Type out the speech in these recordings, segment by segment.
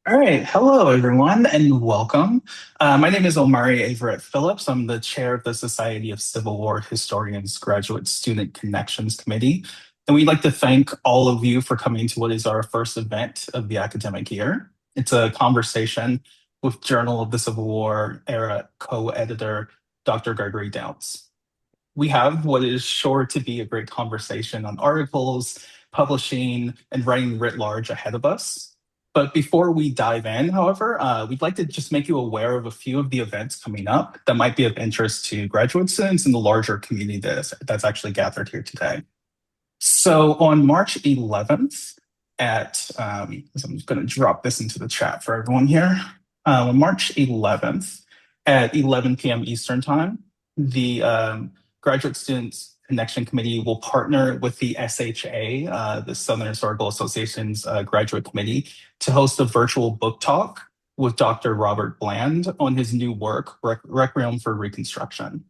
All right. Hello, everyone, and welcome. My name is Omari Averett Phillips. I'm the chair of the Society of Civil War Historians Graduate Student Connections Committee. And we'd like to thank all of you for coming to what is our first event of the academic year. It's a conversation with Journal of the Civil War era co-editor, Dr. Gregory Downs. We have what is sure to be a great conversation on articles, publishing, and writing writ large ahead of us. But before we dive in, however, we'd like to just make you aware of a few of the events coming up that might be of interest to graduate students and the larger community that's actually gathered here today. So on March 11th so I'm just going to drop this into the chat for everyone here. On March 11th at 11 p.m. Eastern Time, the Graduate Students Connection Committee will partner with the SHA, the Southern Historical Association's graduate committee, to host a virtual book talk with Dr. Robert Bland on his new work, Requiem for Reconstruction.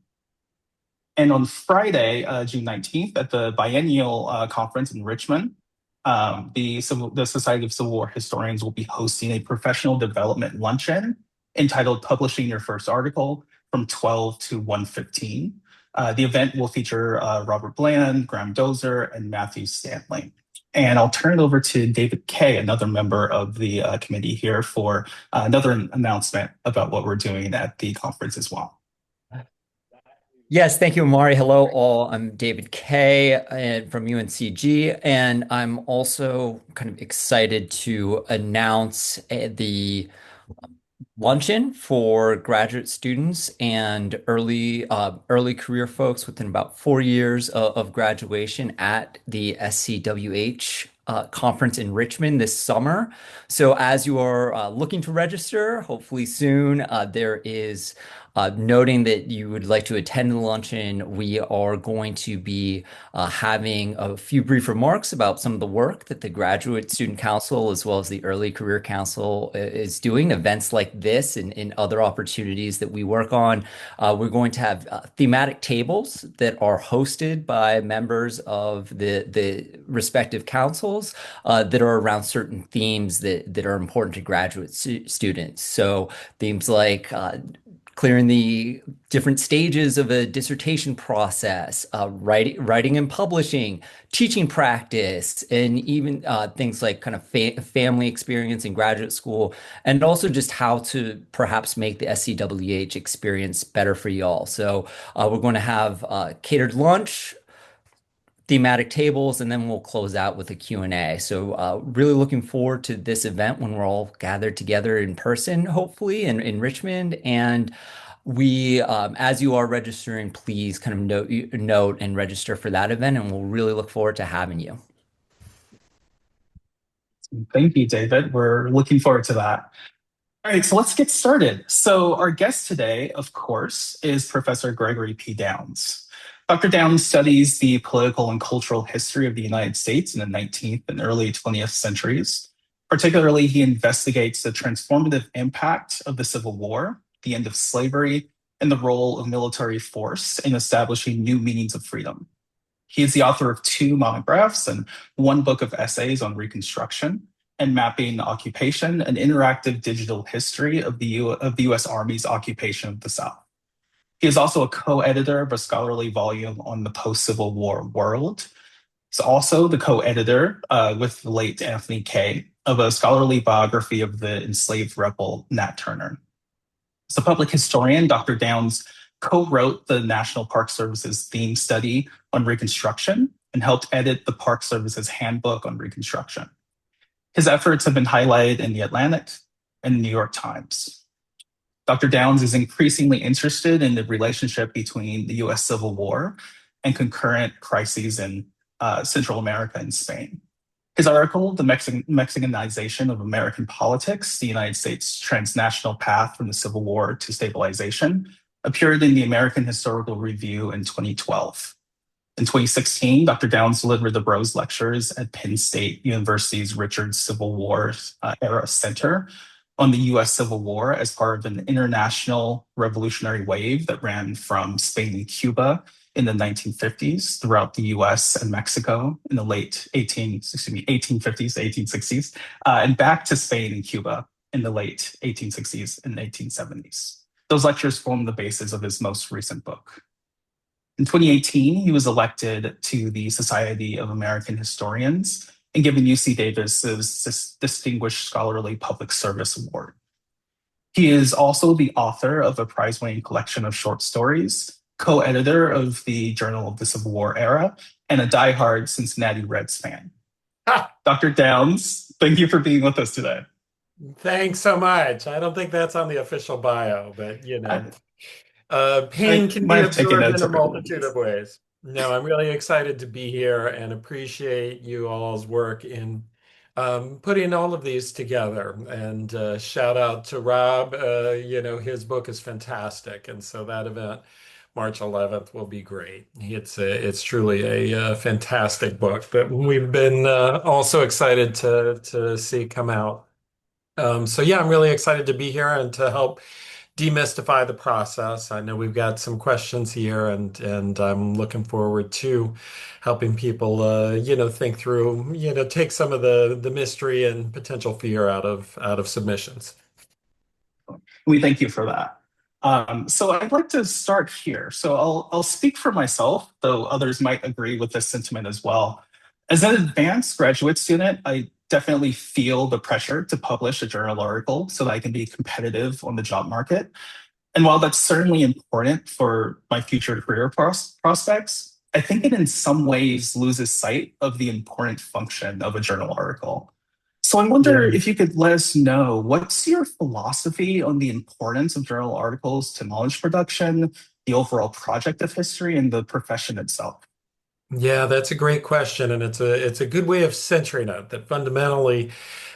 And on Friday, June 19th, at the biennial conference in Richmond, the Society of Civil War Historians will be hosting a professional development luncheon entitled Publishing Your First Article from 12 to 1:15. The event will feature Robert Bland, Graham Dozer, and Matthew Stanley. And I'll turn it over to David Kay, another member of the committee here, for another announcement about what we're doing at the conference as well. Yes, thank you, Amari. Hello, all. I'm David Kay from UNCG, and I'm also kind of excited to announce the luncheon for graduate students and early career folks within about 4 years of graduation at the SCWH conference in Richmond this summer. So as you are looking to register, hopefully soon, there is noting that you would like to attend the luncheon. We are going to be having a few brief remarks about some of the work that the Graduate Student Council as well as the Early Career Council is doing, events like this and other opportunities that we work on. We're going to have thematic tables that are hosted by members of the respective councils that are around certain themes that are important to graduate students. So themes like clearing the different stages of a dissertation process, writing and publishing, teaching practice, and even things like kind of family experience in graduate school, and also just how to perhaps make the SCWH experience better for y'all. So we're going to have catered lunch, thematic tables, and then we'll close out with a Q&A. So really looking forward to this event when we're all gathered together in person, hopefully in Richmond. And we, as you are registering, please kind of note and register for that event, and we'll really look forward to having you. Thank you, David. We're looking forward to that. All right, so let's get started. So our guest today, of course, is Professor Gregory P. Downs. Dr. Downs studies the political and cultural history of the United States in the 19th and early 20th centuries. Particularly, he investigates the transformative impact of the Civil War, the end of slavery, and the role of military force in establishing new meanings of freedom. He is the author of 2 monographs and 1 book of essays on Reconstruction and mapping occupation, an interactive digital history of the U.S. Army's occupation of the South. He is also a co-editor of a scholarly volume on the post-Civil War world. He's also the co-editor with the late Anthony Kay of a scholarly biography of the enslaved rebel Nat Turner. As a public historian, Dr. Downs co-wrote the National Park Service's theme study on Reconstruction and helped edit the Park Service's handbook on Reconstruction. His efforts have been highlighted in The Atlantic and the New York Times. Dr. Downs is increasingly interested in the relationship between the US Civil War and concurrent crises in Central America and Spain. His article, The Mexicanization of American Politics, the United States' Transnational Path from the Civil War to Stabilization, appeared in the American Historical Review in 2012. In 2016, Dr. Downs delivered the Rose Lectures at Penn State University's Richard Civil War Era Center on the US Civil War as part of an international revolutionary wave that ran from Spain and Cuba in the 1950s throughout the US and Mexico in the late 1850s, 1860s, and back to Spain and Cuba in the late 1860s and 1870s. Those lectures formed the basis of his most recent book. In 2018, he was elected to the Society of American Historians and given UC Davis's Distinguished Scholarly Public Service Award. He is also the author of a prize-winning collection of short stories, co-editor of the Journal of the Civil War Era, and a diehard Cincinnati Reds fan. Ha! Dr. Downs, thank you for being with us today. Thanks so much. I don't think that's on the official bio, but I, pain I can might be have taken absorbed a in a typical. multitude of ways. No, I'm really excited to be here and appreciate you all's work in putting all of these together. And shout out to Rob. His book is fantastic, and so that event, March 11th, will be great. It's truly a fantastic book that we've been also excited to see come out. So yeah, I'm really excited to be here and to help demystify the process. I know we've got some questions here, and I'm looking forward to helping people, think through, take some of the mystery and potential fear out of submissions. We thank you for that. So I'd like to start here. So I'll speak for myself, though others might agree with this sentiment as well. As an advanced graduate student, I definitely feel the pressure to publish a journal article so that I can be competitive on the job market. And while that's certainly important for my future career prospects, I think it in some ways loses sight of the important function of a journal article. So I wonder Yeah. if you could let us know what's your philosophy on the importance of journal articles to knowledge production, the overall project of history, and the profession itself? Yeah, that's a great question, and it's a good way of centering it. That fundamentally,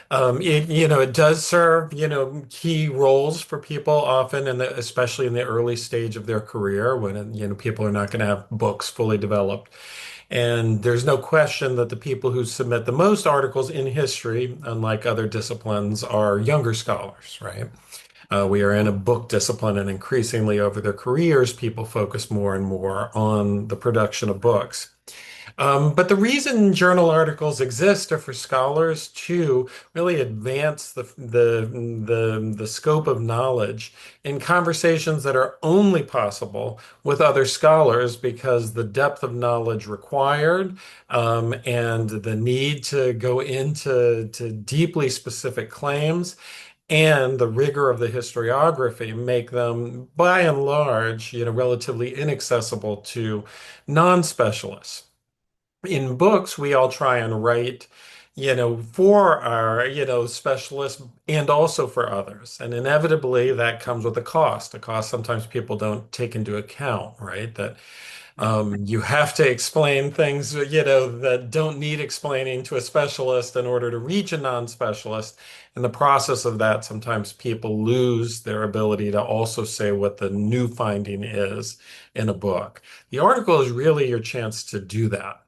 it does serve key roles for people often, and especially in the early stage of their career when people are not going to have books fully developed. And there's no question that the people who submit the most articles in history, unlike other disciplines, are younger scholars, right? We are in a book discipline, and increasingly over their careers, people focus more and more on the production of books. But the reason journal articles exist are for scholars to really advance the scope of knowledge in conversations that are only possible with other scholars because the depth of knowledge required and the need to go into deeply specific claims and the rigor of the historiography make them, by and large, relatively inaccessible to non-specialists. In books, we all try and write, for our, specialists and also for others. And inevitably, that comes with a cost sometimes people don't take into account, right? That you have to explain things, that don't need explaining to a specialist in order to reach a non-specialist. In the process of that, sometimes people lose their ability to also say what the new finding is in a book. The article is really your chance to do that.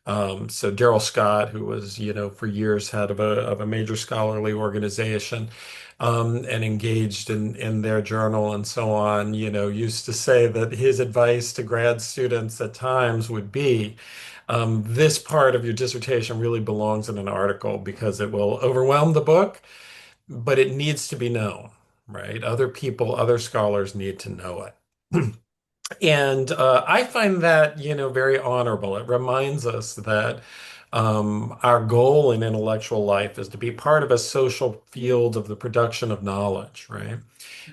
So Daryl Scott, who was, for years head of a major scholarly organization, and engaged in their journal and so on, used to say that his advice to grad students at times would be, this part of your dissertation really belongs in an article because it will overwhelm the book, but it needs to be known, right? Other people, other scholars need to know it. And I find that, very honorable. It reminds us that our goal in intellectual life is to be part of a social field of the production of knowledge, right?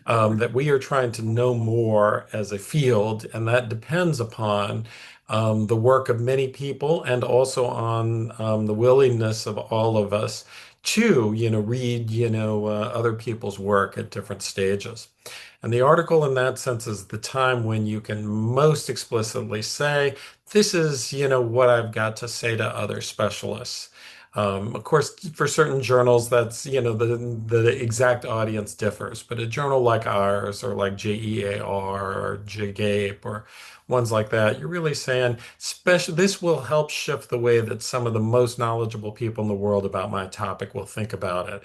That we are trying to know more as a field, and that depends upon the work of many people and also on the willingness of all of us to, read, other people's work at different stages. And the article, in that sense, is the time when you can most explicitly say, this is, what I've got to say to other specialists. Of course, for certain journals, that's, the exact audience differs. But a journal like ours, or like JEAR, or JGAPE, or ones like that, you're really saying, this will help shift the way that some of the most knowledgeable people in the world about my topic will think about it.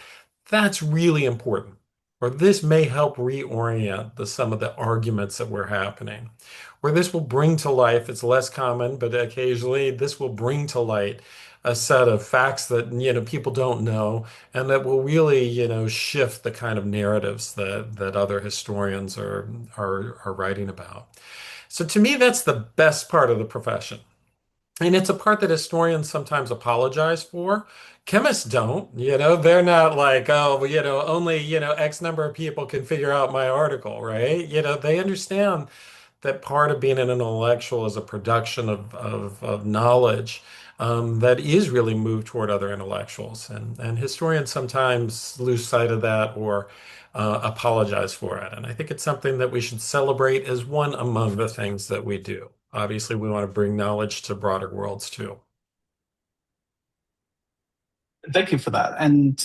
That's really important. Or this may help reorient some of the arguments that were happening. Or this will bring to life, it's less common, but occasionally this will bring to light a set of facts that, people don't know and that will really, shift the kind of narratives that other historians are writing about. So to me, that's the best part of the profession. And it's a part that historians sometimes apologize for. Chemists don't, they're not like, oh, well, only, X number of people can figure out my article, right? They understand that part of being an intellectual is a production of knowledge that is really moved toward other intellectuals. And historians sometimes lose sight of that or apologize for it. And I think it's something that we should celebrate as one among the things that we do. Obviously, we want to bring knowledge to broader worlds too. Thank you for that. And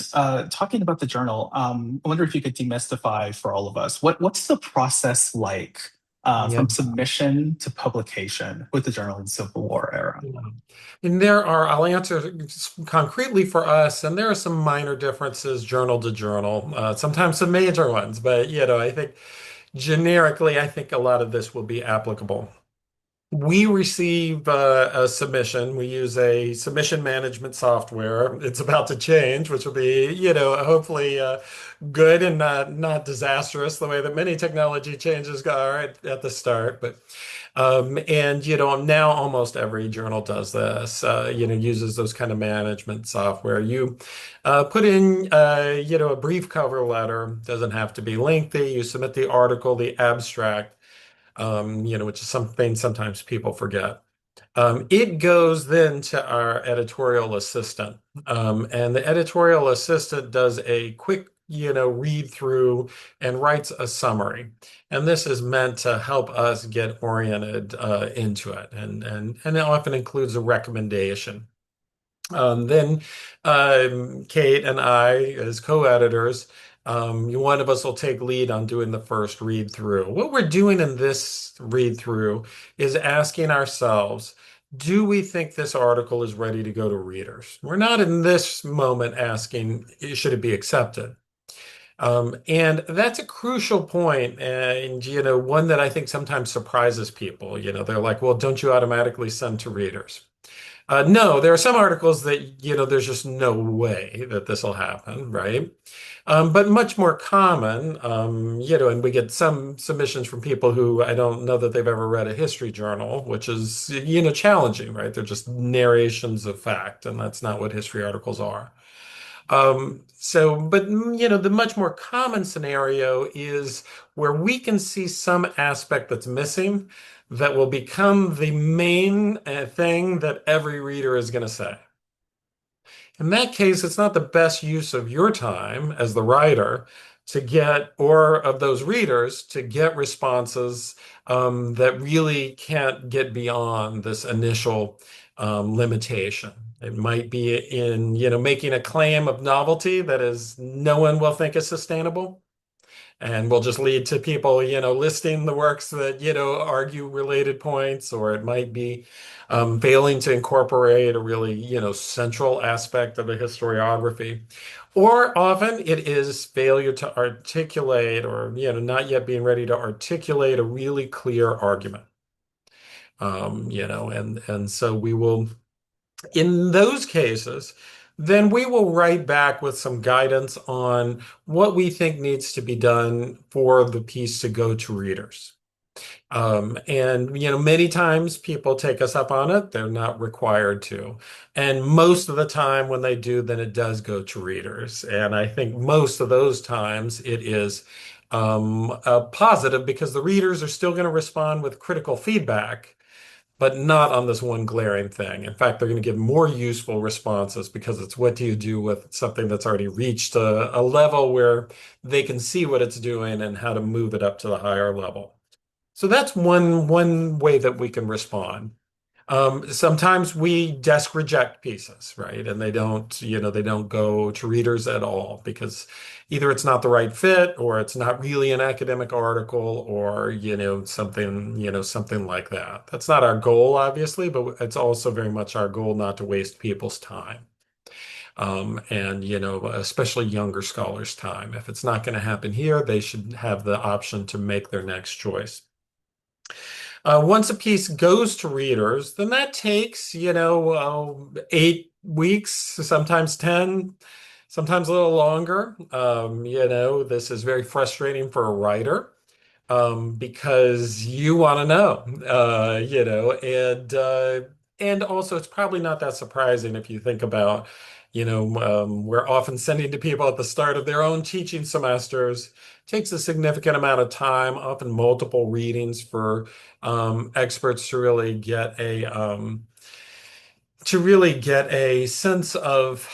talking about the journal, I wonder if you could demystify for all of us what's the process like Yeah. from submission to publication with the journal in Civil War era? Yeah. And I'll answer concretely for us, and there are some minor differences journal to journal, sometimes some major ones, but I think generically, I think a lot of this will be applicable. We receive a submission. We use a submission management software. It's about to change, which will be, hopefully good and not disastrous the way that many technology changes are at the start. But and now almost every journal does this. Uses those kind of management software. You put in, a brief cover letter. Doesn't have to be lengthy. You submit the article, the abstract which is something sometimes people forget. It goes then to our editorial assistant. And the editorial assistant does a quick, read through and writes a summary. And this is meant to help us get oriented into it. And it often includes a recommendation. Then Kate and I, as co-editors, one of us will take lead on doing the first read through. What we're doing in this read through is asking ourselves, do we think this article is ready to go to readers? We're not in this moment asking, should it be accepted? And that's a crucial point, and one that I think sometimes surprises people. They're like, well, don't you automatically send to readers? No, there are some articles that, there's just no way that this will happen, right? But much more common, and we get some submissions from people who I don't know that they've ever read a history journal, which is, challenging, right? They're just narrations of fact, and that's not what history articles are. But the much more common scenario is where we can see some aspect that's missing that will become the main thing that every reader is going to say. In that case, it's not the best use of your time as the writer to get, or of those readers to get responses that really can't get beyond this initial limitation. It might be in, making a claim of novelty that is no one will think is sustainable and will just lead to people, listing the works that, argue related points, or it might be failing to incorporate a really, central aspect of the historiography. Or often it is failure to articulate or, not yet being ready to articulate a really clear argument. And so we will in those cases, then we will write back with some guidance on what we think needs to be done for the piece to go to readers. And many times people take us up on it. They're not required to. And most of the time when they do, then it does go to readers. And I think most of those times it is positive because the readers are still going to respond with critical feedback, but not on this one glaring thing. In fact, they're going to give more useful responses because it's what do you do with something that's already reached a level where they can see what it's doing and how to move it up to the higher level. So that's one way that we can respond. Sometimes we desk reject pieces, right? And they don't go to readers at all because either it's not the right fit or it's not really an academic article or, something like that. That's not our goal, obviously, but it's also very much our goal not to waste people's time. And, especially younger scholars' time. If it's not going to happen here, they should have the option to make their next choice. Once a piece goes to readers, then that takes, 8 weeks, sometimes 10, sometimes a little longer. This is very frustrating for a writer because you want to know, and also it's probably not that surprising if you think about, we're often sending to people at the start of their own teaching semesters. Takes a significant amount of time, often multiple readings for experts to really get a sense of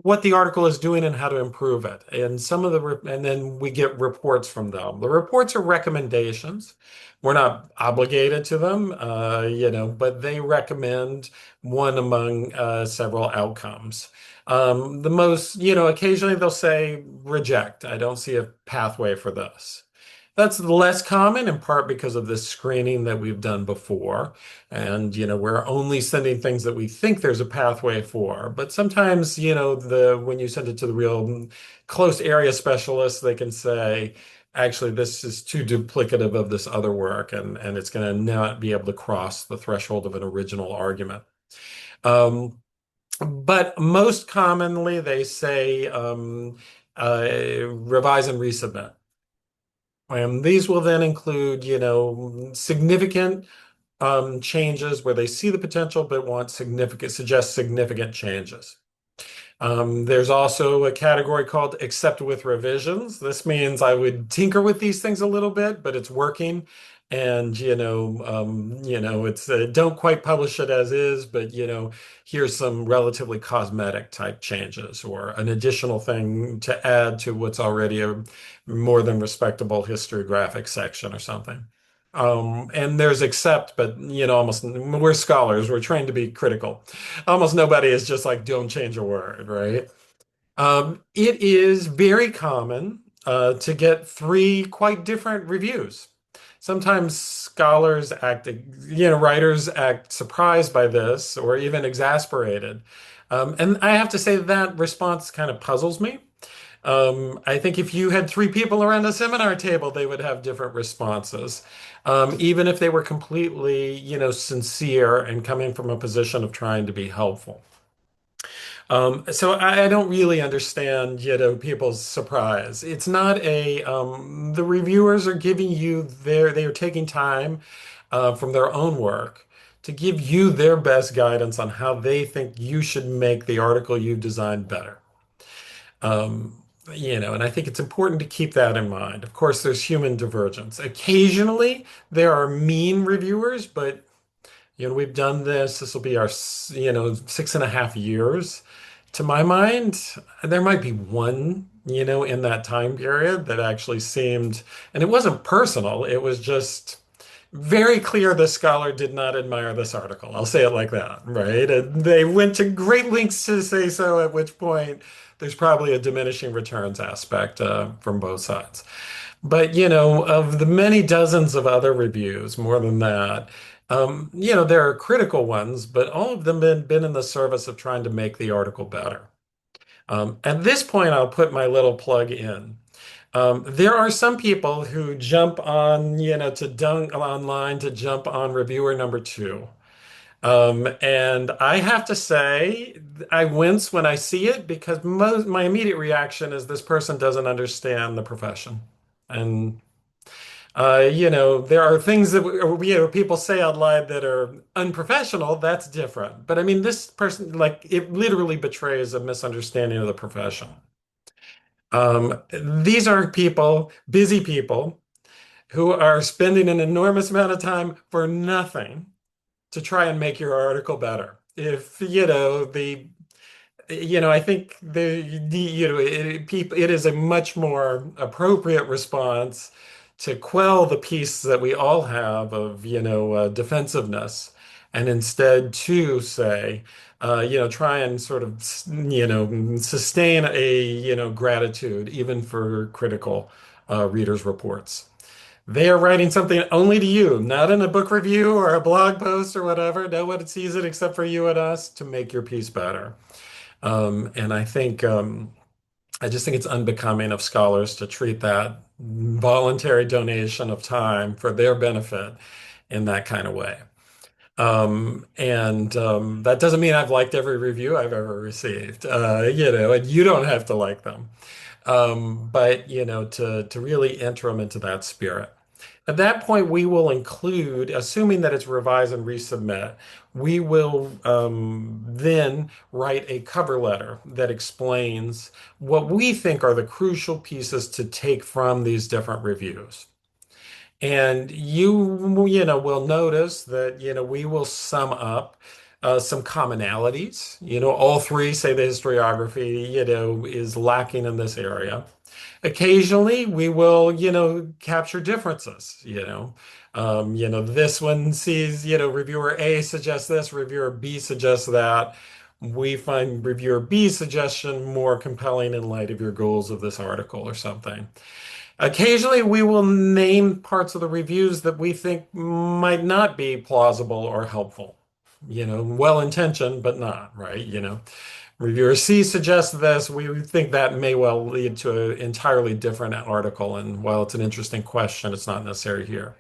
what the article is doing and how to improve it. And and then we get reports from them. The reports are recommendations. We're not obligated to them, but they recommend one among several outcomes. Occasionally they'll say reject. I don't see a pathway for this. That's less common in part because of the screening that we've done before. And, we're only sending things that we think there's a pathway for. But sometimes, when you send it to the real close area specialists, they can say, actually, this is too duplicative of this other work, and it's going to not be able to cross the threshold of an original argument. But most commonly, they say revise and resubmit. And these will then include, significant changes where they see the potential but suggest significant changes. There's also a category called accept with revisions. This means I would tinker with these things a little bit, but it's working. And it's don't quite publish it as is, but here's some relatively cosmetic type changes or an additional thing to add to what's already a more than respectable historiographic section or something. And there's accept, but almost we're scholars, we're trained to be critical. Almost nobody is just like, don't change a word, right? It is very common to get three quite different reviews. Sometimes writers act surprised by this or even exasperated. And I have to say that response kind of puzzles me. I think if you had three people around a seminar table, they would have different responses, even if they were completely, sincere and coming from a position of trying to be helpful. So I don't really understand, people's surprise. It's not the reviewers are giving you they are taking time from their own work to give you their best guidance on how they think you should make the article you've designed better. And I think it's important to keep that in mind. Of course, there's human divergence. Occasionally, there are mean reviewers, but we've done this. This will be our, 6.5 years. To my mind, there might be one, in that time period that actually seemed, and it wasn't personal. It was just very clear the scholar did not admire this article. I'll say it like that, right? And they went to great lengths to say so, at which point there's probably a diminishing returns aspect from both sides. But, of the many dozens of other reviews, more than that, there are critical ones, but all of them been in the service of trying to make the article better. At this point, I'll put my little plug in. There are some people who jump on, to dunk online to jump on reviewer number two. And I have to say, I wince when I see it because my immediate reaction is this person doesn't understand the profession. And, there are things that people say out loud that are unprofessional. That's different. But I mean, this person, like, it literally betrays a misunderstanding of the profession. These are people, busy people, who are spending an enormous amount of time for nothing to try and make your article better. If, I think it is a much more appropriate response to quell the piece that we all have of, defensiveness, and instead to say, try and sort of, sustain a, gratitude even for critical readers' reports. They are writing something only to you, not in a book review or a blog post or whatever. No one sees it except for you and us to make your piece better. And I just think it's unbecoming of scholars to treat that voluntary donation of time for their benefit in that kind of way. And that doesn't mean I've liked every review I've ever received, and you don't have to like them. But to really enter them into that spirit. At that point, we will include, assuming that it's revise and resubmit, we will then write a cover letter that explains what we think are the crucial pieces to take from these different reviews. And will notice that, we will sum up some commonalities. All three say the historiography, is lacking in this area. Occasionally, we will, capture differences, this one sees, reviewer A suggests this, reviewer B suggests that. We find reviewer B's suggestion more compelling in light of your goals of this article or something. Occasionally, we will name parts of the reviews that we think might not be plausible or helpful. Well-intentioned, but not, right? Reviewer C suggests this. We think that may well lead to an entirely different article. And while it's an interesting question, it's not necessary here.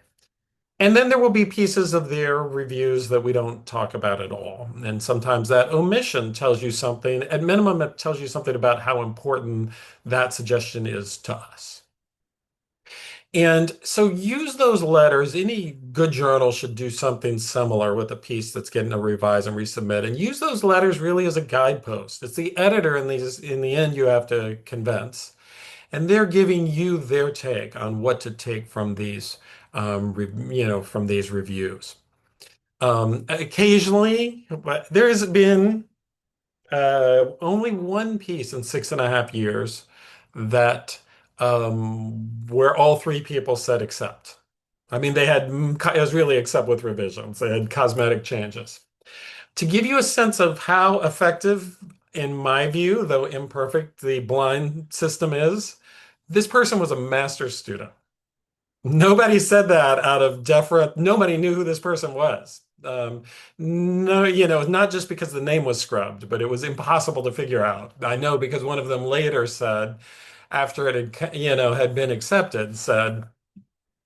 And then there will be pieces of their reviews that we don't talk about at all. And sometimes that omission tells you something. At minimum, it tells you something about how important that suggestion is to us. And so use those letters. Any good journal should do something similar with a piece that's getting a revise and resubmit. And use those letters really as a guidepost. It's the editor in the end you have to convince. And they're giving you their take on what to take from these from these reviews. Occasionally, but there has been only one piece in 6.5 years that where all three people said accept. I mean, it was really accept with revisions. They had cosmetic changes. To give you a sense of how effective, in my view, though imperfect, the blind system is, this person was a master's student. Nobody said that out of deference. Nobody knew who this person was. No, not just because the name was scrubbed, but it was impossible to figure out. I know because one of them later said, after it had, had been accepted, said,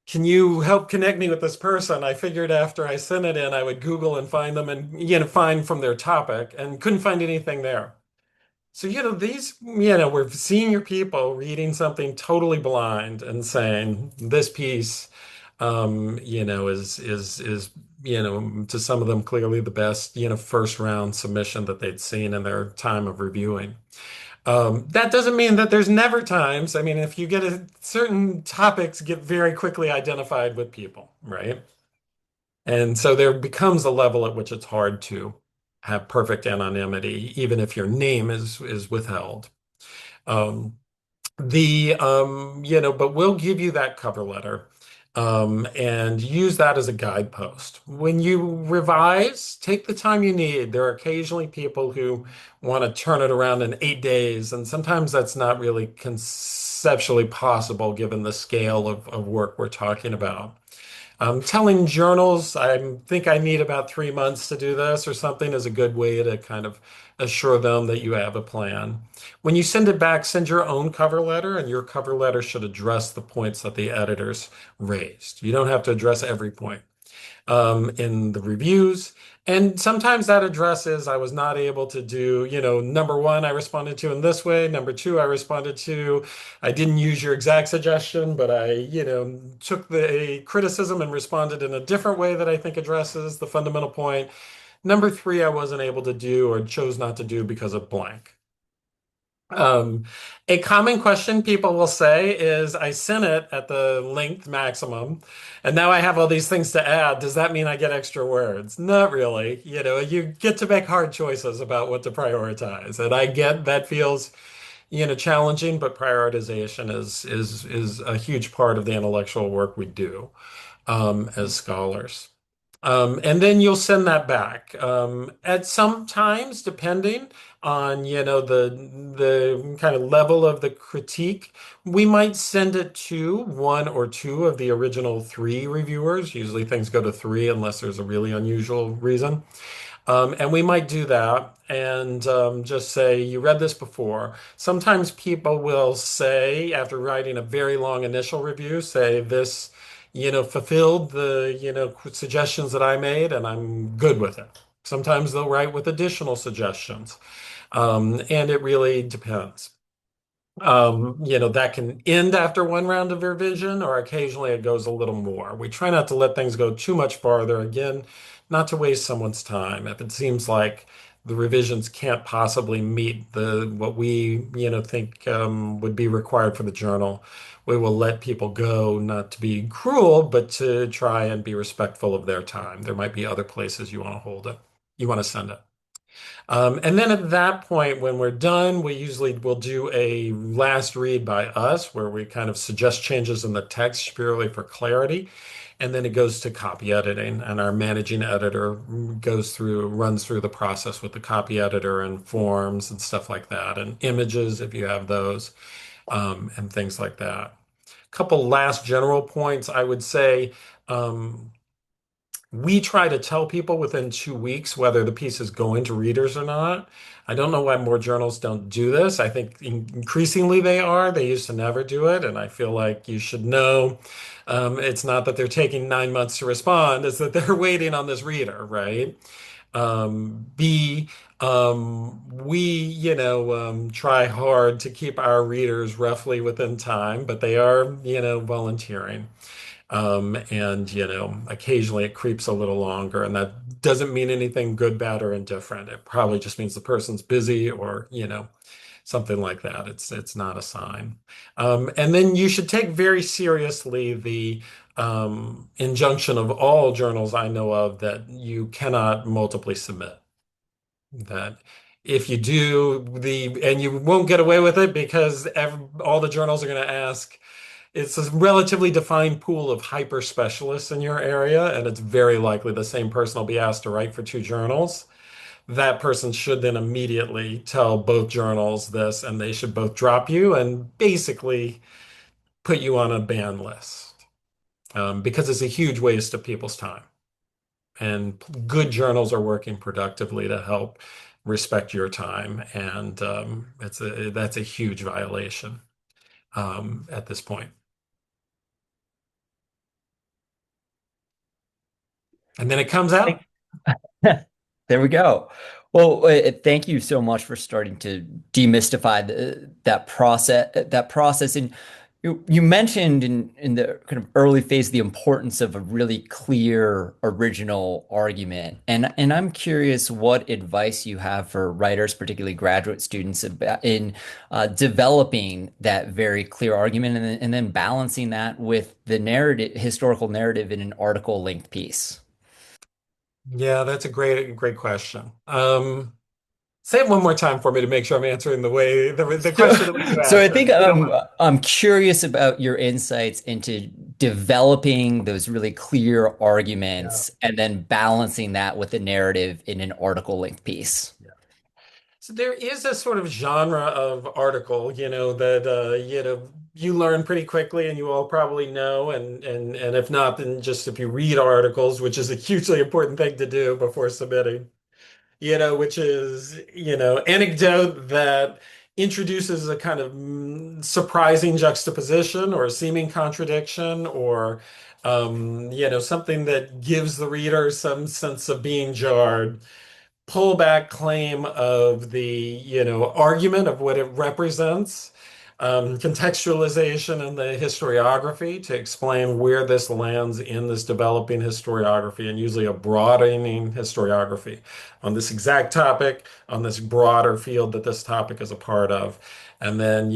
"Can you help connect me with this person?" I figured after I sent it in, I would Google and find them and, find from their topic and couldn't find anything there. So, these, were senior people reading something totally blind and saying this piece, is, to some of them clearly the best, first round submission that they'd seen in their time of reviewing. That doesn't mean that there's never times. I mean, if you get certain topics get very quickly identified with people, right? And so there becomes a level at which it's hard to have perfect anonymity, even if your name is withheld. Um, but we'll give you that cover letter, and use that as a guidepost. When you revise, take the time you need. There are occasionally people who want to turn it around in 8 days, and sometimes that's not really conceptually possible given the scale of work we're talking about. Telling journals, I think I need about 3 months to do this or something is a good way to kind of assure them that you have a plan. When you send it back, send your own cover letter, and your cover letter should address the points that the editors raised. You don't have to address every point in the reviews. And sometimes that addresses I was not able to do, number one, I responded to in this way. Number two, I didn't use your exact suggestion, but I, took the criticism and responded in a different way that I think addresses the fundamental point. Number three, I wasn't able to do or chose not to do because of blank. Um, a common question people will say is, I sent it at the length maximum, and now I have all these things to add. Does that mean I get extra words? Not really. You get to make hard choices about what to prioritize. And I get that feels, challenging, but prioritization is a huge part of the intellectual work we do as scholars. And then you'll send that back. At some times, depending on, the kind of level of the critique, we might send it to one or two of the original three reviewers. Usually things go to three unless there's a really unusual reason. And we might do that and just say, you read this before. Sometimes people will say, after writing a very long initial review, say this, fulfilled the, suggestions that I made, and I'm good with it. Sometimes they'll write with additional suggestions. And it really depends. That can end after one round of revision, or occasionally it goes a little more. We try not to let things go too much farther. Again, not to waste someone's time. If it seems like the revisions can't possibly meet the what we, think would be required for the journal, we will let people go, not to be cruel, but to try and be respectful of their time. There might be other places you want to hold it, you want to send it. And then at that point, when we're done, we usually will do a last read by us where we kind of suggest changes in the text purely for clarity. And then it goes to copy editing, and our managing editor runs through the process with the copy editor and forms and stuff like that, and images if you have those, and things like that. Couple last general points, I would say. We try to tell people within 2 weeks whether the piece is going to readers or not. I don't know why more journals don't do this. I think increasingly they are. They used to never do it, and I feel like you should know. It's not that they're taking 9 months to respond, it's that they're waiting on this reader, right? B, we, try hard to keep our readers roughly within time, but they are, volunteering. And occasionally it creeps a little longer, and that doesn't mean anything good, bad, or indifferent. It probably just means the person's busy, or something like that. It's not a sign. And then you should take very seriously the injunction of all journals I know of that you cannot multiply submit. That if you do and you won't get away with it because all the journals are going to ask. It's a relatively defined pool of hyper specialists in your area, and it's very likely the same person will be asked to write for two journals. That person should then immediately tell both journals this, and they should both drop you and basically put you on a ban list, because it's a huge waste of people's time. And good journals are working productively to help respect your time, and that's a huge violation at this point. And then it comes out. There we go. Well, thank you so much for starting to demystify that process. And you mentioned in the kind of early phase the importance of a really clear original argument. And I'm curious what advice you have for writers, particularly graduate students, about in developing that very clear argument, and then balancing that with the narrative, historical narrative in an article length piece. Yeah, that's a great question. Say it one more time for me to make sure I'm answering the So, question the way you so I asked it, think if you don't mind. I'm curious about your insights into developing those really clear Yeah. arguments and then balancing that with the narrative in an article length piece. Yeah. So there is a sort of genre of article, that you learn pretty quickly, and you all probably know, and if not, then just if you read articles, which is a hugely important thing to do before submitting. Which is, anecdote that introduces a kind of surprising juxtaposition or seeming contradiction, or, something that gives the reader some sense of being jarred. Pullback claim of the, argument of what it represents, contextualization in the historiography to explain where this lands in this developing historiography, and usually a broadening historiography on this exact topic, on this broader field that this topic is a part of. And then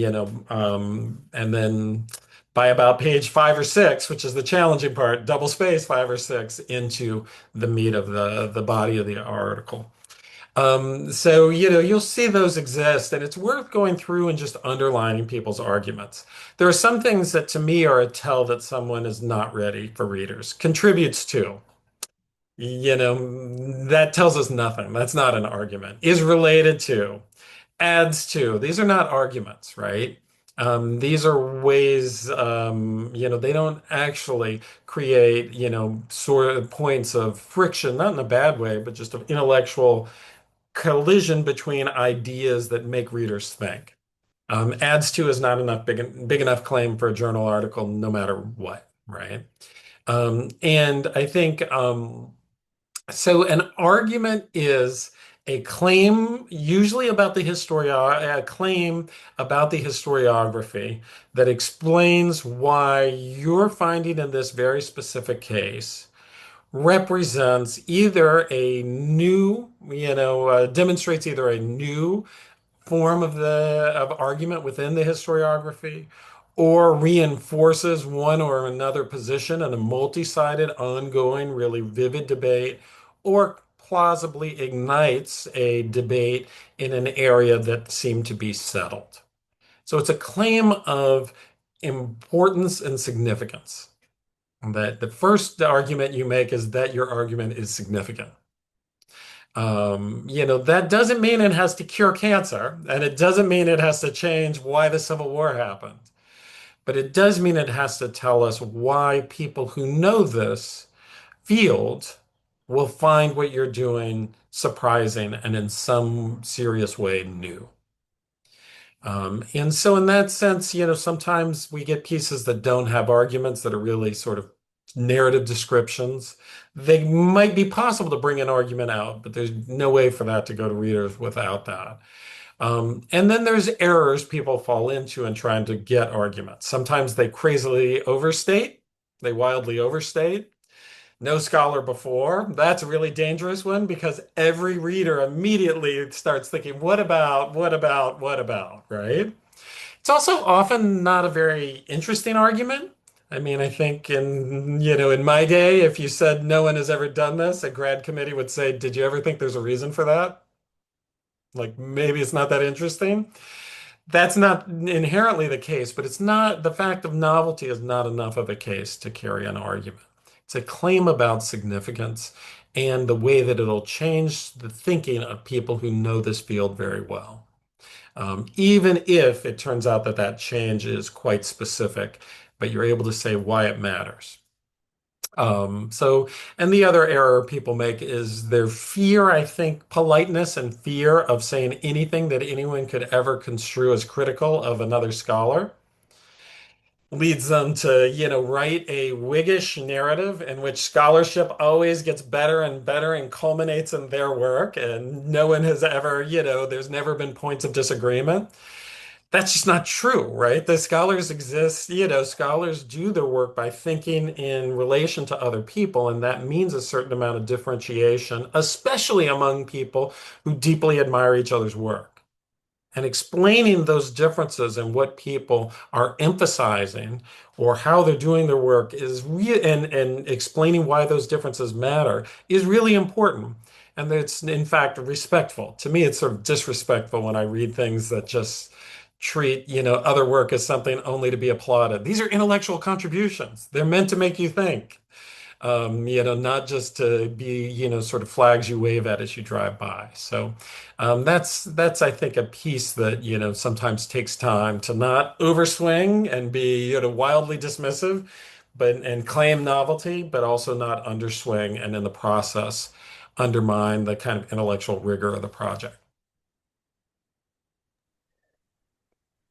by about page 5 or 6, which is the challenging part, double space 5 or 6 into the meat of the body of the article. So, you'll see those exist, and it's worth going through and just underlining people's arguments. There are some things that to me are a tell that someone is not ready for readers. Contributes to, that tells us nothing. That's not an argument. Is related to, adds to. These are not arguments, right? These are ways, they don't actually create, sort of points of friction, not in a bad way, but just of intellectual collision between ideas that make readers think. Adds to is not enough big enough claim for a journal article, no matter what, right? And I think so. An argument is a claim, usually about the a claim about the historiography that explains why your finding in this very specific case represents either a new, demonstrates either a new form of the of argument within the historiography or reinforces one or another position in a multi-sided, ongoing, really vivid debate, or plausibly ignites a debate in an area that seemed to be settled. So it's a claim of importance and significance. That the first argument you make is that your argument is significant. That doesn't mean it has to cure cancer, and it doesn't mean it has to change why the Civil War happened. But it does mean it has to tell us why people who know this field will find what you're doing surprising and in some serious way new. And so in that sense, sometimes we get pieces that don't have arguments that are really sort of narrative descriptions. They might be possible to bring an argument out, but there's no way for that to go to readers without that. And then there's errors people fall into in trying to get arguments. Sometimes they crazily overstate, they wildly overstate. No scholar before. That's a really dangerous one because every reader immediately starts thinking, what about, what about, what about, right? It's also often not a very interesting argument. I mean, I think in my day, if you said no one has ever done this, a grad committee would say, did you ever think there's a reason for that? Like maybe it's not that interesting. That's not inherently the case, but it's not, the fact of novelty is not enough of a case to carry an argument. It's a claim about significance and the way that it'll change the thinking of people who know this field very well. Even if it turns out that that change is quite specific, but you're able to say why it matters. And the other error people make is their fear, I think, politeness and fear of saying anything that anyone could ever construe as critical of another scholar leads them to, write a Whiggish narrative in which scholarship always gets better and better and culminates in their work, and no one has ever, there's never been points of disagreement. That's just not true, right? The scholars exist, scholars do their work by thinking in relation to other people, and that means a certain amount of differentiation, especially among people who deeply admire each other's work. And explaining those differences and what people are emphasizing or how they're doing their work is real, and explaining why those differences matter is really important. And it's in fact respectful. To me, it's sort of disrespectful when I read things that just treat, other work as something only to be applauded. These are intellectual contributions. They're meant to make you think. Not just to be, sort of flags you wave at as you drive by. So that's I think a piece that, sometimes takes time to not overswing and be, wildly dismissive, but and claim novelty, but also not underswing and in the process undermine the kind of intellectual rigor of the project.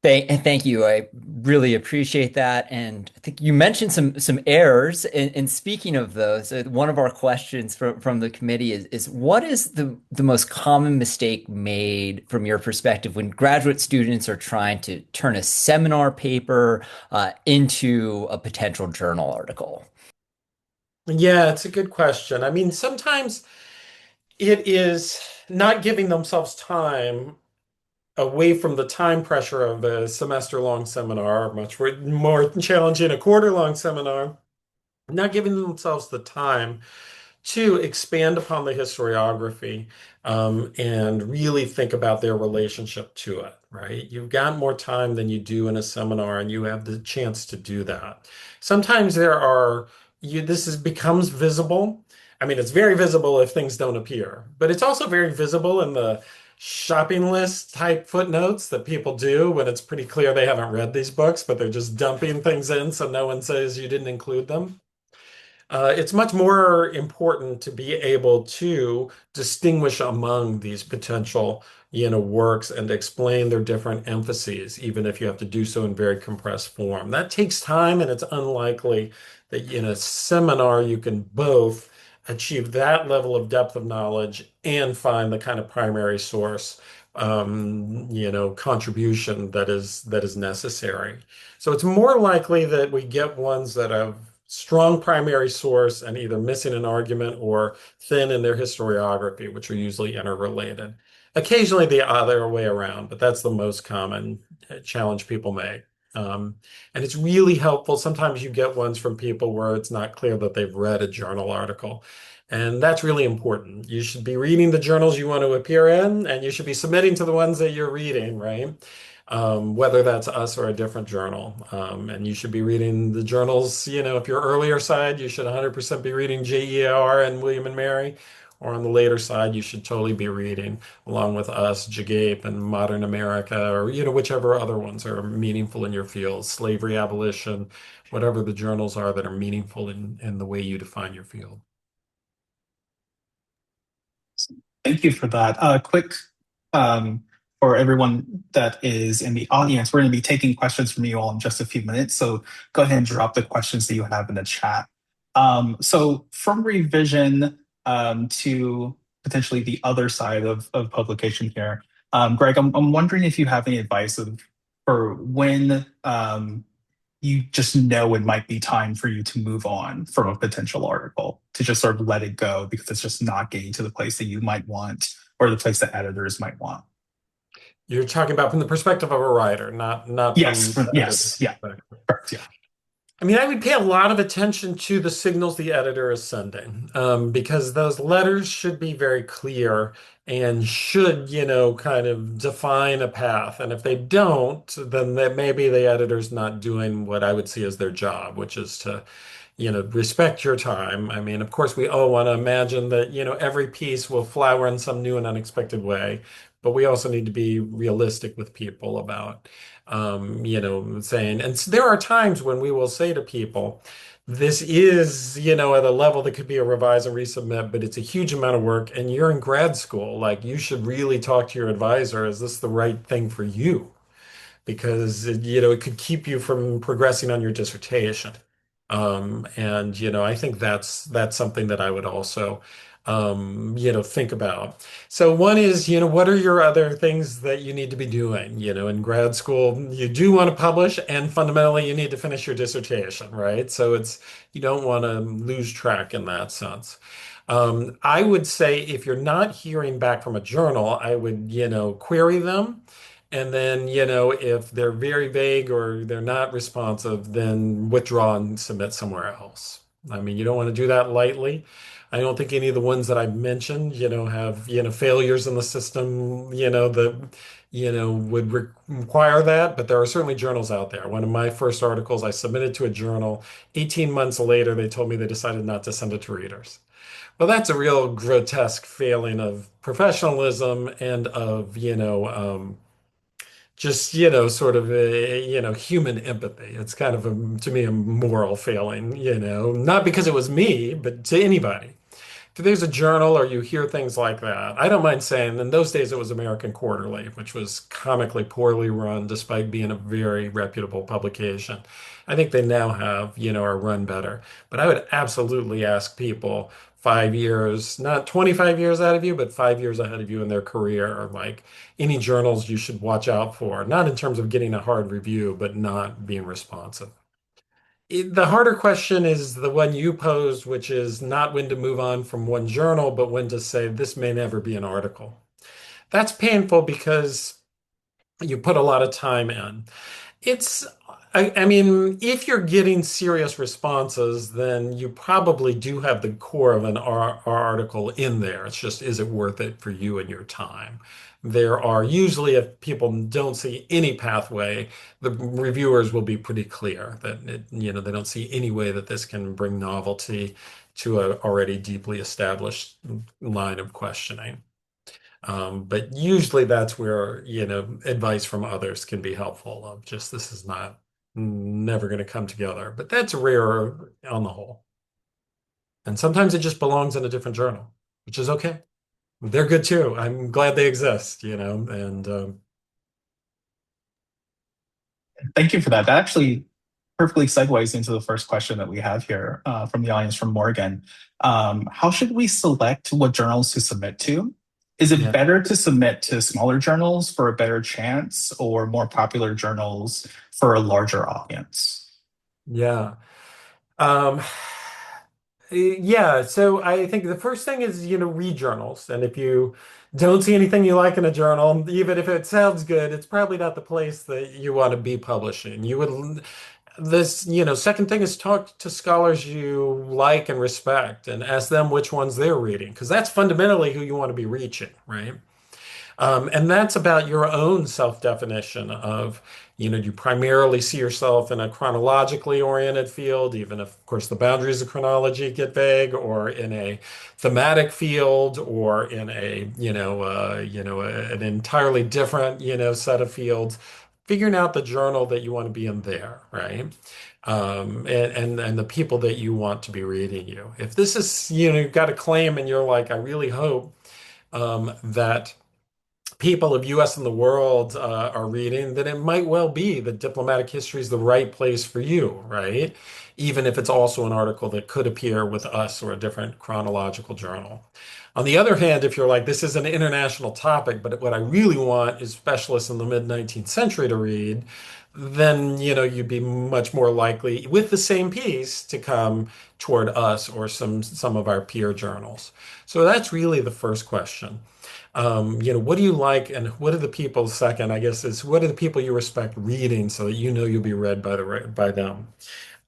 Thank you. I really appreciate that. And I think you mentioned some errors. And speaking of those, one of our questions from the committee is what is the most common mistake made from your perspective when graduate students are trying to turn a seminar paper into a potential journal article? Yeah, it's a good question. I mean, sometimes it is not giving themselves time away from the time pressure of a semester-long seminar, much more challenging a quarter-long seminar, not giving themselves the time to expand upon the historiography and really think about their relationship to it, right? You've got more time than you do in a seminar, and you have the chance to do that. Sometimes becomes visible. I mean, it's very visible if things don't appear, but it's also very visible in the shopping list type footnotes that people do when it's pretty clear they haven't read these books, but they're just dumping things in so no one says you didn't include them. It's much more important to be able to distinguish among these potential, works and explain their different emphases, even if you have to do so in very compressed form. That takes time, and it's unlikely that in a seminar you can both achieve that level of depth of knowledge and find the kind of primary source, contribution that is necessary. So it's more likely that we get ones that have strong primary source and either missing an argument or thin in their historiography, which are usually interrelated. Occasionally the other way around, but that's the most common challenge people make. And it's really helpful. Sometimes you get ones from people where it's not clear that they've read a journal article. And that's really important. You should be reading the journals you want to appear in, and you should be submitting to the ones that you're reading, right? Whether that's us or a different journal. And you should be reading the journals, if you're earlier side, you should 100% be reading JER and William and Mary. Or on the later side, you should totally be reading, along with us, Jagape and Modern America, or, whichever other ones are meaningful in your field, slavery abolition, whatever the journals are that are meaningful in the way you define your field. Thank you for that. Quick, um, for everyone that is in the audience, we're going to be taking questions from you all in just a few minutes. So go ahead and drop the questions that you have in the chat. So from revision to potentially the other side of publication here, Greg, I'm wondering if you have any advice for when you just know it might be time for you to move on from a potential article, to just sort of let it go because it's just not getting to the place that you might want or the place that editors might want. You're talking about from the perspective of a writer, not Yes, from the editor's yes, yeah, perspective. correct, yeah. I mean, I would pay a lot of attention to the signals the editor is sending, because those letters should be very clear and should, kind of define a path. And if they don't, then that maybe the editor's not doing what I would see as their job, which is to, respect your time. I mean, of course, we all want to imagine that, every piece will flower in some new and unexpected way, but we also need to be realistic with people about, saying, and there are times when we will say to people, this is, at a level that could be a revise and resubmit, but it's a huge amount of work, and you're in grad school. Like, you should really talk to your advisor. Is this the right thing for you? Because it could keep you from progressing on your dissertation. And I think that's something that I would also think about. So one is, what are your other things that you need to be doing? In grad school, you do want to publish, and fundamentally you need to finish your dissertation, right? So you don't want to lose track in that sense. I would say if you're not hearing back from a journal, I would, query them. And then, if they're very vague or they're not responsive, then withdraw and submit somewhere else. I mean, you don't want to do that lightly. I don't think any of the ones that I've mentioned, have, failures in the system, that, would require that. But there are certainly journals out there. One of my first articles I submitted to a journal. 18 months later, they told me they decided not to send it to readers. Well, that's a real grotesque failing of professionalism and of, just sort of a human empathy. It's kind of to me a moral failing, not because it was me, but to anybody. If there's a journal or you hear things like that, I don't mind saying, in those days it was American Quarterly, which was comically poorly run despite being a very reputable publication. I think they now have, are run better. But I would absolutely ask people 5 years, not 25 years out of you, but 5 years ahead of you in their career, or like any journals you should watch out for, not in terms of getting a hard review, but not being responsive. The harder question is the one you posed, which is not when to move on from one journal, but when to say this may never be an article. That's painful because you put a lot of time in. It's, I mean, if you're getting serious responses, then you probably do have the core of an article in there. It's just, is it worth it for you and your time? There are usually, if people don't see any pathway, the reviewers will be pretty clear that they don't see any way that this can bring novelty to a already deeply established line of questioning. But usually that's where, advice from others can be helpful of just this is not never going to come together. But that's rare on the whole. And sometimes it just belongs in a different journal, which is okay. They're good too. I'm glad they exist, and Thank you for that. That actually perfectly segues into the first question that we have here from the audience from Morgan. How should we select what journals to submit to? Is it yeah, better to submit to smaller journals for a better chance or more popular journals for a larger audience? yeah. Um, yeah, so I think the first thing is, read journals. And if you don't see anything you like in a journal, even if it sounds good, it's probably not the place that you want to be publishing. Second thing is talk to scholars you like and respect and ask them which ones they're reading, because that's fundamentally who you want to be reaching, right? And that's about your own self-definition of, do you primarily see yourself in a chronologically oriented field, even if, of course, the boundaries of chronology get vague, or in a thematic field, or in an entirely different, set of fields. Figuring out the journal that you want to be in there, right? And the people that you want to be reading you. If this is, you've got a claim and you're like, I really hope that people of US and the world are reading, then it might well be that diplomatic history is the right place for you, right? Even if it's also an article that could appear with us or a different chronological journal. On the other hand, if you're like, this is an international topic, but what I really want is specialists in the mid 19th century to read, then you'd be much more likely with the same piece to come toward us or some of our peer journals. So that's really the first question. What do you like, and what are the people? Second, I guess, is what are the people you respect reading, so that you'll be read by them.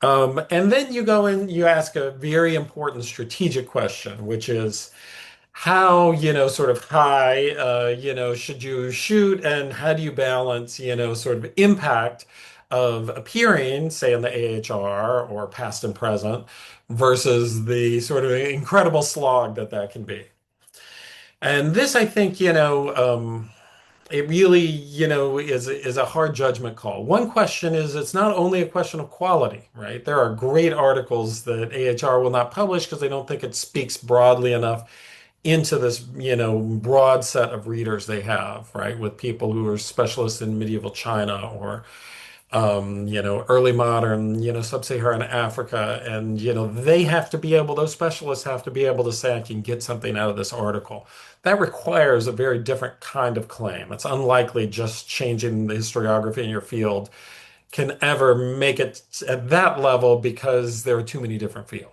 And then you go and you ask a very important strategic question, which is how, sort of high, should you shoot, and how do you balance, sort of impact of appearing, say, in the AHR or past and present, versus the sort of incredible slog that can be. And this, I think, it really, is a hard judgment call. One question is it's not only a question of quality, right? There are great articles that AHR will not publish because they don't think it speaks broadly enough into this, broad set of readers they have, right? With people who are specialists in medieval China or early modern, sub-Saharan Africa. And, they have to be able, those specialists have to be able to say, I can get something out of this article. That requires a very different kind of claim. It's unlikely just changing the historiography in your field can ever make it at that level because there are too many different fields.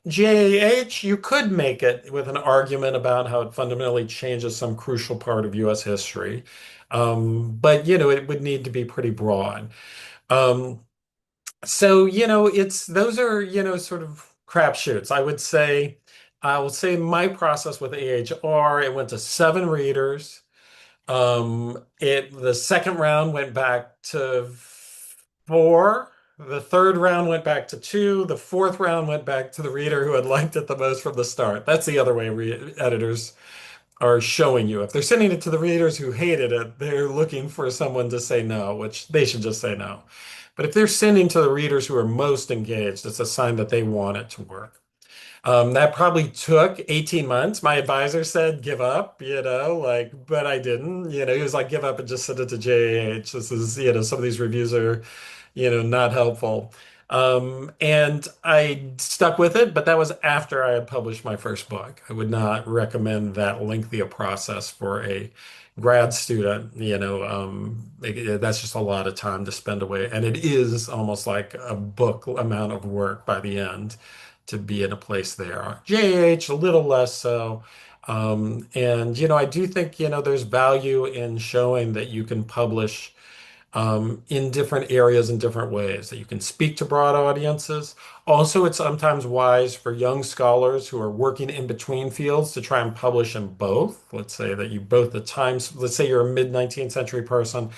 JAH, you could make it with an argument about how it fundamentally changes some crucial part of US history. But, it would need to be pretty broad. Um, so, it's those are, sort of crapshoots. I will say my process with AHR, it went to 7 readers. The second round went back to 4. The third round went back to 2. The fourth round went back to the reader who had liked it the most from the start. That's the other way editors are showing you. If they're sending it to the readers who hated it, they're looking for someone to say no, which they should just say no. But if they're sending to the readers who are most engaged, it's a sign that they want it to work. That probably took 18 months. My advisor said, give up, but I didn't. He was like, give up and just send it to JAH. This is, some of these reviews are, not helpful. And I stuck with it, but that was after I had published my first book. I would not recommend that lengthy a process for a grad student. That's just a lot of time to spend away. And it is almost like a book amount of work by the end to be in a place there. JH, a little less so. And, I do think, there's value in showing that you can publish in different areas in different ways, that you can speak to broad audiences. Also, it's sometimes wise for young scholars who are working in between fields to try and publish in both. Let's say that you both the times, let's say you're a mid 19th century person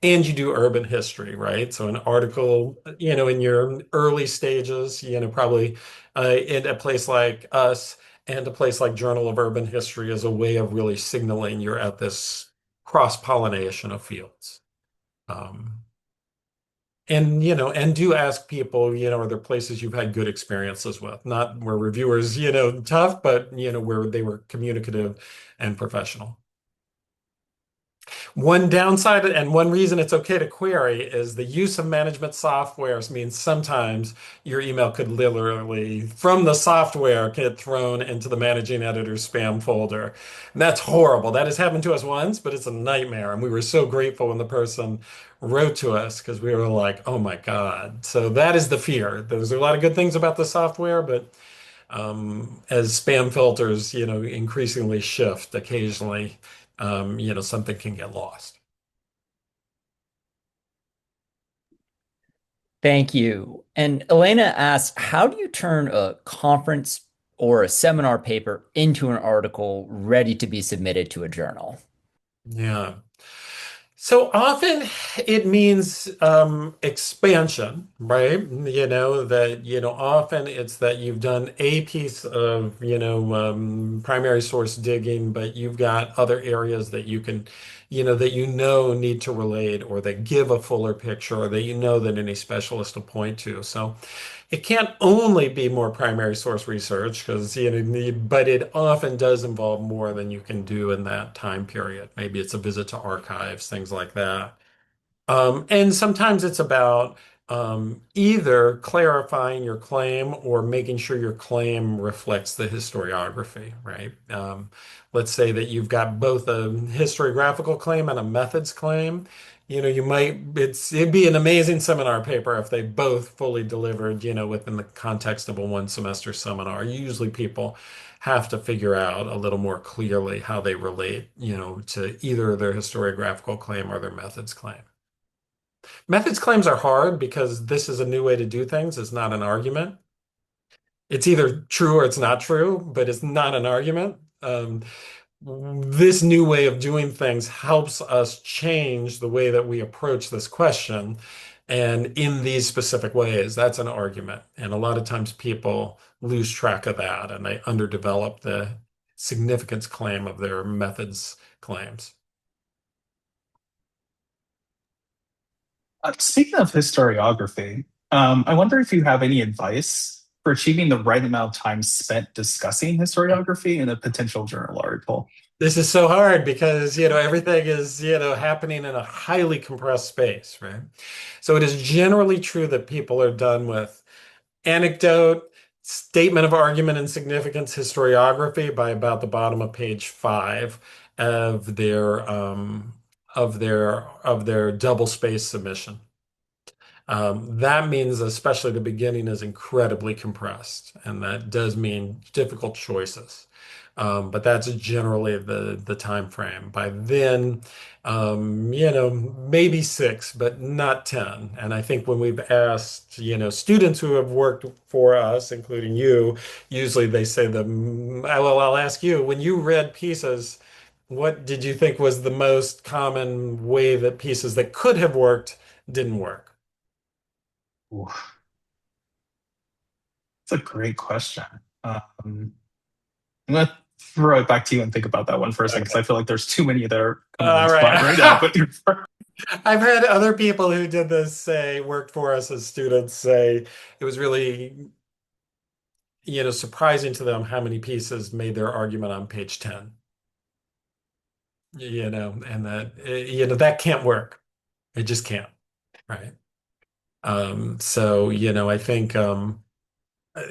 and you do urban history, right? So an article, in your early stages, probably in a place like us and a place like Journal of Urban History is a way of really signaling you're at this cross-pollination of fields. Um, And do ask people, are there places you've had good experiences with? Not where reviewers, tough, but, where they were communicative and professional. One downside and one reason it's okay to query is the use of management softwares means sometimes your email could literally, from the software, get thrown into the managing editor's spam folder. And that's horrible. That has happened to us once, but it's a nightmare. And we were so grateful when the person wrote to us because we were like, oh my God. So that is the fear. There's a lot of good things about the software, but as spam filters, increasingly shift occasionally, something can get lost. Thank you. And Elena asks, how do you turn a conference or a seminar paper into an article ready to be submitted to a journal? Yeah. So often it means expansion, right? Often it's that you've done a piece of, primary source digging, but you've got other areas that need to relate or that give a fuller picture or that that any specialist will point to. So it can't only be more primary source research because, but it often does involve more than you can do in that time period. Maybe it's a visit to archives, things like that. And sometimes it's about either clarifying your claim or making sure your claim reflects the historiography, right? Let's say that you've got both a historiographical claim and a methods claim. It'd be an amazing seminar paper if they both fully delivered, within the context of a one semester seminar. Usually people have to figure out a little more clearly how they relate, to either their historiographical claim or their methods claim. Methods claims are hard because this is a new way to do things. It's not an argument. It's either true or it's not true, but it's not an argument. This new way of doing things helps us change the way that we approach this question. And in these specific ways, that's an argument. And a lot of times people lose track of that and they underdevelop the significance claim of their methods claims. Speaking of historiography, I wonder if you have any advice for achieving the right amount of time spent discussing historiography in a potential journal article. This is so hard because, everything is, happening in a highly compressed space, right? So it is generally true that people are done with anecdote, statement of argument and significance, historiography by about the bottom of page 5 of their double space submission. That means especially the beginning is incredibly compressed, and that does mean difficult choices. But that's generally the time frame. By then, maybe 6, but not 10. And I think when we've asked, students who have worked for us, including you, usually they say well, I'll ask you, when you read pieces, what did you think was the most common way that pieces that could have worked didn't work? Ooh, that's a great question. I'm gonna throw it back to you and think about that one for a second because I feel like there's too many that are coming All on spot right now. right. But you're I've had other people who did this say, worked for us as students, say it was really, surprising to them how many pieces made their argument on page 10. And that can't work. It just can't, right? So, I think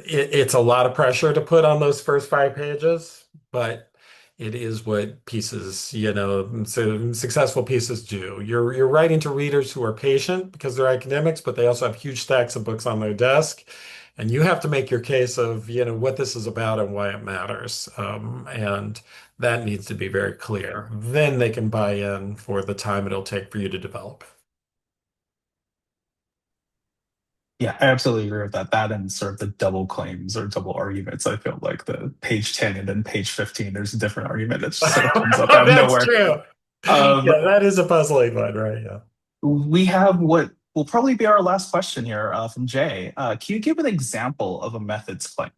it's a lot of pressure to put on those first 5 pages, but it is what pieces, so successful pieces do. You're writing to readers who are patient because they're academics, but they also have huge stacks of books on their desk. And you have to make your case of, what this is about and why it matters. And that needs to be very clear. Then they can buy in for the time it'll take for you to develop. Yeah, I absolutely agree with that. That and sort of the double claims or double arguments. I feel like the page 10 and then page 15, there's a different argument that just sort of comes up out of That's nowhere. true. Um, Yeah, that is a puzzling one, right? Yeah. we have what will probably be our last question here from Jay. Can you give an example of a methods claim?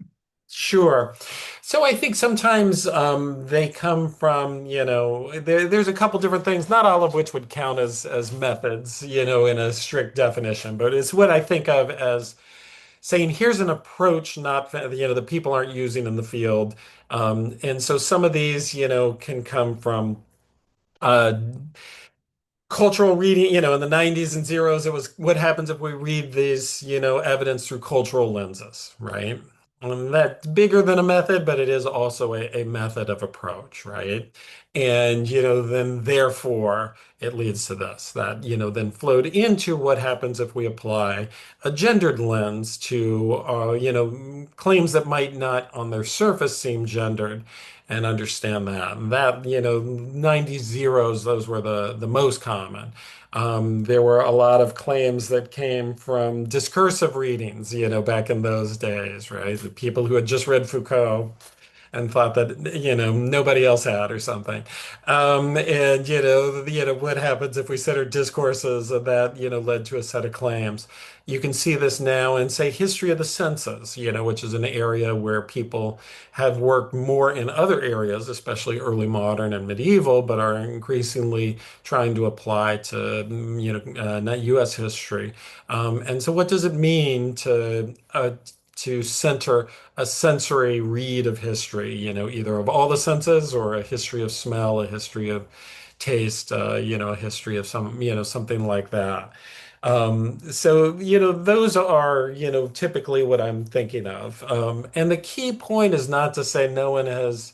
Sure. So I think sometimes they come from, there's a couple different things, not all of which would count as methods, in a strict definition, but it's what I think of as saying, here's an approach not, that people aren't using in the field. And so some of these, can come from uh, cultural reading, in the 90s and zeros, it was what happens if we read these, evidence through cultural lenses, right? And that's bigger than a method, but it is also a method of approach, right? And, then therefore it leads to this, that, then flowed into what happens if we apply a gendered lens to, claims that might not on their surface seem gendered and understand that. And that, 90 zeros, those were the most common. There were a lot of claims that came from discursive readings, back in those days, right? The people who had just read Foucault and thought that nobody else had or something. And what happens if we set our discourses that led to a set of claims. You can see this now in, say, history of the senses, which is an area where people have worked more in other areas, especially early modern and medieval, but are increasingly trying to apply to not U.S. history. And so, what does it mean to center a sensory read of history, either of all the senses or a history of smell, a history of taste, a history of something like that. So, those are, typically what I'm thinking of. And the key point is not to say no one has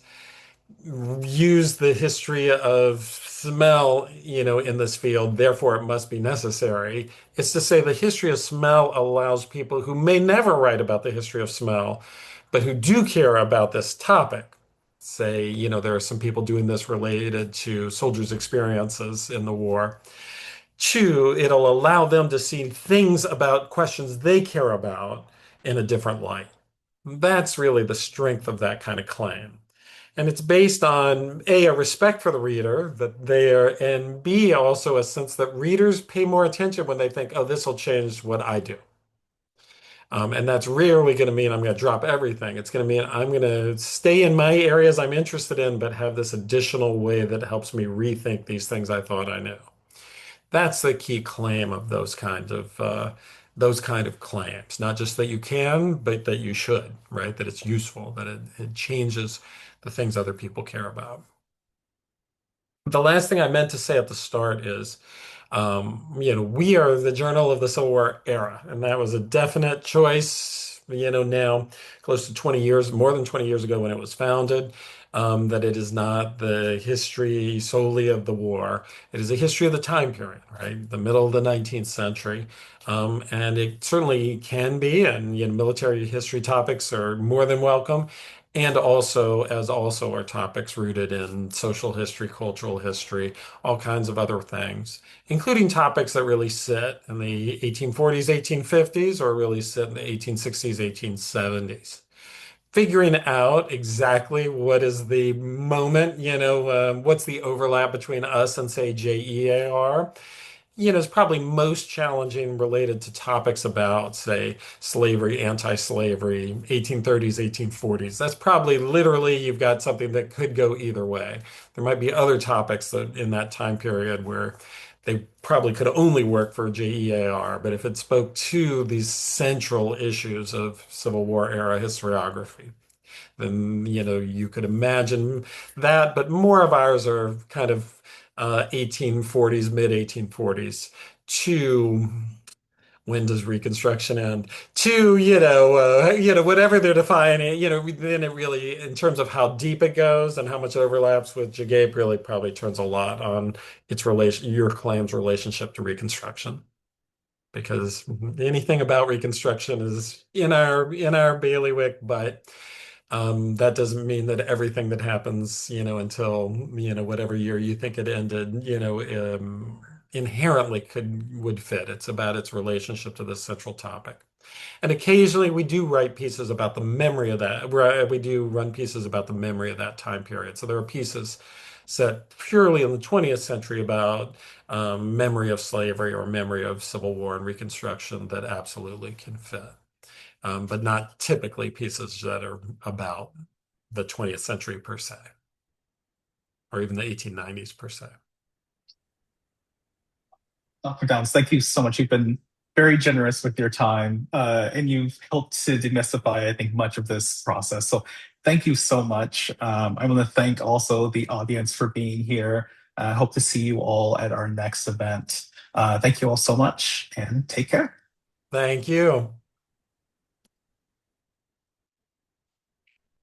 used the history of smell, in this field, therefore it must be necessary. It's to say the history of smell allows people who may never write about the history of smell, but who do care about this topic. Say, there are some people doing this related to soldiers' experiences in the war. Two, it'll allow them to see things about questions they care about in a different light. That's really the strength of that kind of claim. And it's based on A, a respect for the reader that they are, and B, also a sense that readers pay more attention when they think, oh, this will change what I do. And that's rarely going to mean I'm going to drop everything. It's going to mean I'm going to stay in my areas I'm interested in, but have this additional way that helps me rethink these things I thought I knew. That's the key claim of those kind of claims. Not just that you can, but that you should, right? That it's useful, that it changes the things other people care about. The last thing I meant to say at the start is, we are the Journal of the Civil War era, and that was a definite choice, now close to 20 years, more than 20 years ago when it was founded, that it is not the history solely of the war. It is a history of the time period, right? The middle of the 19th century. And it certainly can be, and military history topics are more than welcome. And also are topics rooted in social history, cultural history, all kinds of other things, including topics that really sit in the 1840s, 1850s, or really sit in the 1860s, 1870s. Figuring out exactly what is the moment, what's the overlap between us and, say, JEAR, is probably most challenging related to topics about, say, slavery, anti-slavery, 1830s, 1840s. That's probably literally you've got something that could go either way. There might be other topics that in that time period where they probably could only work for JEAR, but if it spoke to these central issues of Civil War era historiography, then you could imagine that. But more of ours are kind of 1840s, mid 1840s to when does Reconstruction end? To whatever they're defining. Then it really, in terms of how deep it goes and how much it overlaps with Jagape, really probably turns a lot on its relation, your claim's relationship to Reconstruction. Because anything about Reconstruction is in our bailiwick, but that doesn't mean that everything that happens, until, whatever year you think it ended, inherently would fit. It's about its relationship to this central topic. And occasionally we do write pieces about the memory of that. We do run pieces about the memory of that time period. So there are pieces set purely in the 20th century about memory of slavery or memory of Civil War and Reconstruction that absolutely can fit. but not typically pieces that are about the 20th century per se, or even the 1890s per se. Dr. Downs, thank you so much. You've been very generous with your time, and you've helped to demystify, I think, much of this process. So thank you so much. I want to thank also the audience for being here. I hope to see you all at our next event. Thank you all so much, and take care. Thank you.